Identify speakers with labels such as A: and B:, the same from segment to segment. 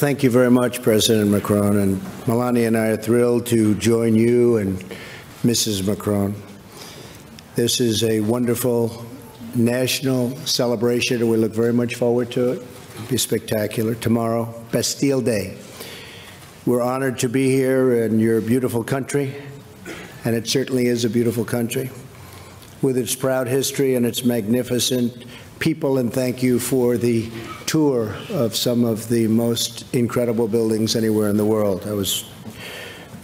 A: Thank you very much, President Macron. And Melania and I are thrilled to join you and Mrs. Macron. This is a wonderful national celebration, and we look very much forward to it. It'll be spectacular. Tomorrow, Bastille Day. We're honored to be here in your beautiful country, and it certainly is a beautiful country, with its proud history and its magnificent people, and thank you for the tour of some of the most incredible buildings anywhere in the world. That was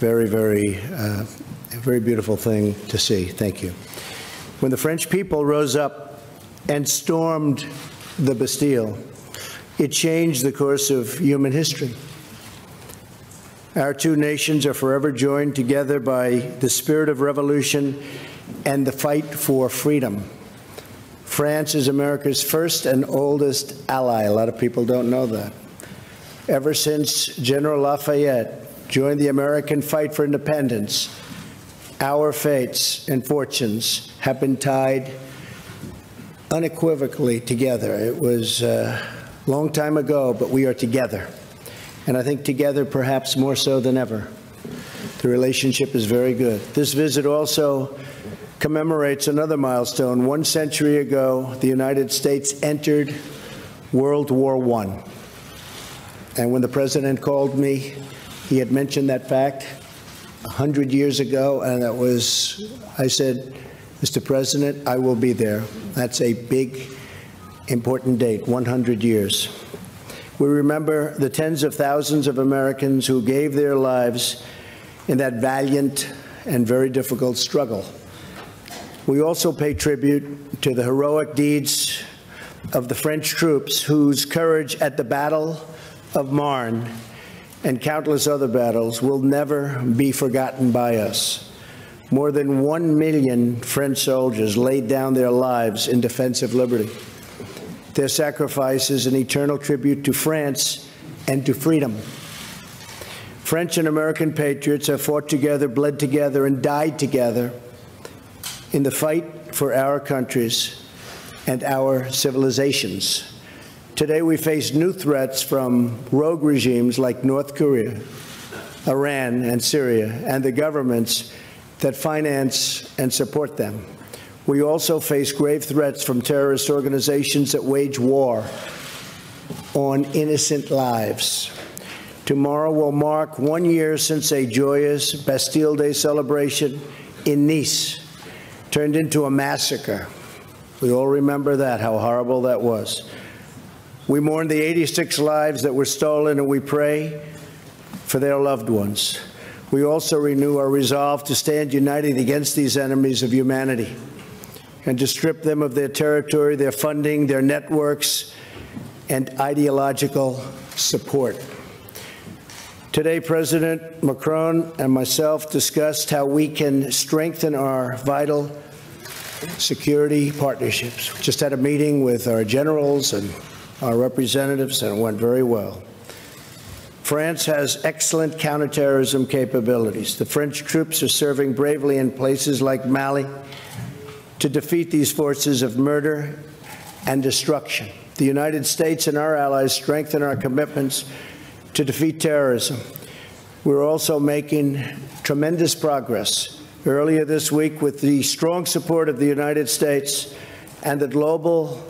A: a very beautiful thing to see. Thank you. When the French people rose up and stormed the Bastille, it changed the course of human history. Our two nations are forever joined together by the spirit of revolution and the fight for freedom. France is America's first and oldest ally. A lot of people don't know that. Ever since General Lafayette joined the American fight for independence, our fates and fortunes have been tied unequivocally together. It was a long time ago, but we are together. And I think together perhaps more so than ever. The relationship is very good. This visit also commemorates another milestone. 1 century ago, the United States entered World War I. And when the President called me, he had mentioned that fact 100 years ago, and that was, I said, Mr. President, I will be there. That's a big, important date, 100 years. We remember the tens of thousands of Americans who gave their lives in that valiant and very difficult struggle. We also pay tribute to the heroic deeds of the French troops whose courage at the Battle of Marne and countless other battles will never be forgotten by us. More than 1 million French soldiers laid down their lives in defense of liberty. Their sacrifice is an eternal tribute to France and to freedom. French and American patriots have fought together, bled together, and died together in the fight for our countries and our civilizations. Today we face new threats from rogue regimes like North Korea, Iran, and Syria, and the governments that finance and support them. We also face grave threats from terrorist organizations that wage war on innocent lives. Tomorrow will mark 1 year since a joyous Bastille Day celebration in Nice turned into a massacre. We all remember that, how horrible that was. We mourn the 86 lives that were stolen, and we pray for their loved ones. We also renew our resolve to stand united against these enemies of humanity and to strip them of their territory, their funding, their networks, and ideological support. Today, President Macron and myself discussed how we can strengthen our vital security partnerships. We just had a meeting with our generals and our representatives, and it went very well. France has excellent counterterrorism capabilities. The French troops are serving bravely in places like Mali to defeat these forces of murder and destruction. The United States and our allies strengthen our commitments to defeat terrorism. We're also making tremendous progress. Earlier this week, with the strong support of the United States and the global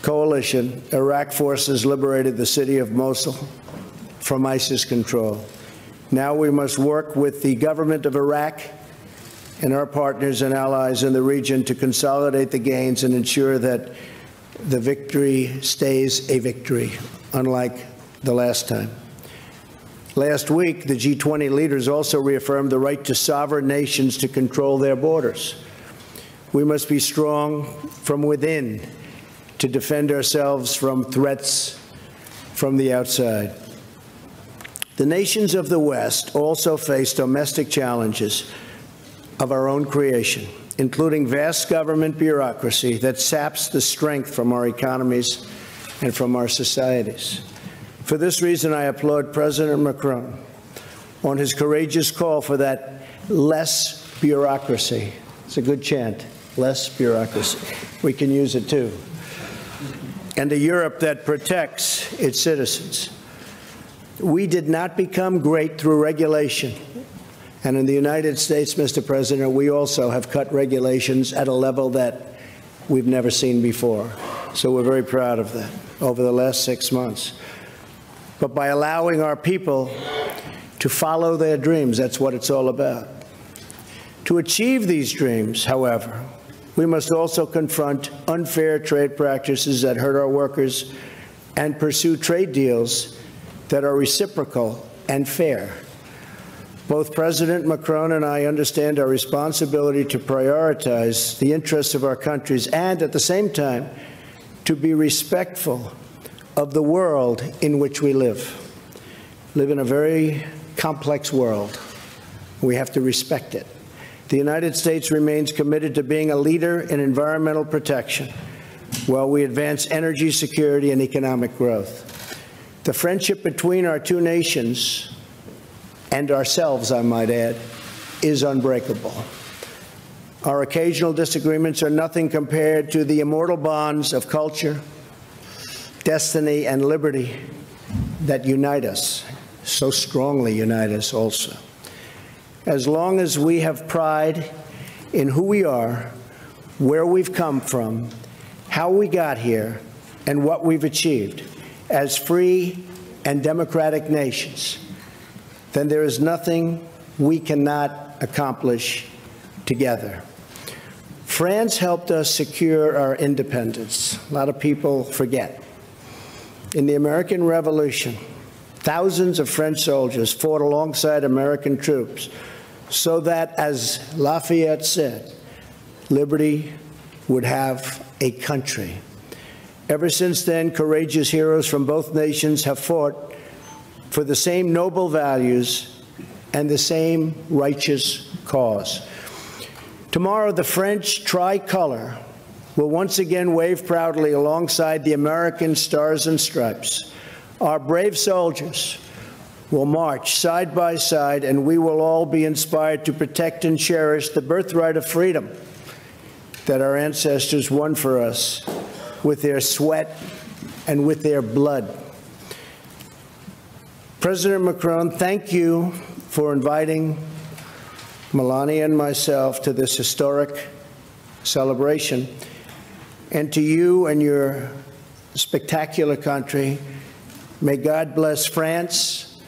A: coalition, Iraq forces liberated the city of Mosul from ISIS control. Now we must work with the government of Iraq and our partners and allies in the region to consolidate the gains and ensure that the victory stays a victory, unlike the last time. Last week, the G20 leaders also reaffirmed the right to sovereign nations to control their borders. We must be strong from within to defend ourselves from threats from the outside. The nations of the West also face domestic challenges of our own creation, including vast government bureaucracy that saps the strength from our economies and from our societies. For this reason, I applaud President Macron on his courageous call for that less bureaucracy. It's a good chant, less bureaucracy. We can use it too. And a Europe that protects its citizens. We did not become great through regulation. And in the United States, Mr. President, we also have cut regulations at a level that we've never seen before. So we're very proud of that over the last 6 months. But by allowing our people to follow their dreams, that's what it's all about. To achieve these dreams, however, we must also confront unfair trade practices that hurt our workers and pursue trade deals that are reciprocal and fair. Both President Macron and I understand our responsibility to prioritize the interests of our countries and, at the same time, to be respectful of the world in which we live. We live in a very complex world. We have to respect it. The United States remains committed to being a leader in environmental protection while we advance energy security and economic growth. The friendship between our two nations and ourselves, I might add, is unbreakable. Our occasional disagreements are nothing compared to the immortal bonds of culture, destiny, and liberty that unite us, so strongly unite us also. As long as we have pride in who we are, where we've come from, how we got here, and what we've achieved as free and democratic nations, then there is nothing we cannot accomplish together. France helped us secure our independence. A lot of people forget. In the American Revolution, thousands of French soldiers fought alongside American troops so that, as Lafayette said, liberty would have a country. Ever since then, courageous heroes from both nations have fought for the same noble values and the same righteous cause. Tomorrow, the French tricolor will once again wave proudly alongside the American stars and stripes. Our brave soldiers will march side by side, and we will all be inspired to protect and cherish the birthright of freedom that our ancestors won for us with their sweat and with their blood. President Macron, thank you for inviting Melania and myself to this historic celebration. And to you and your spectacular country, may God bless France,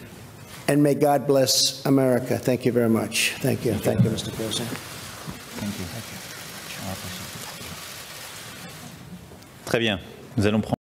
A: and may God bless America. Thank you very much. Thank you. Thank you, Mr. President.
B: Thank you. Très bien. Nous allons prendre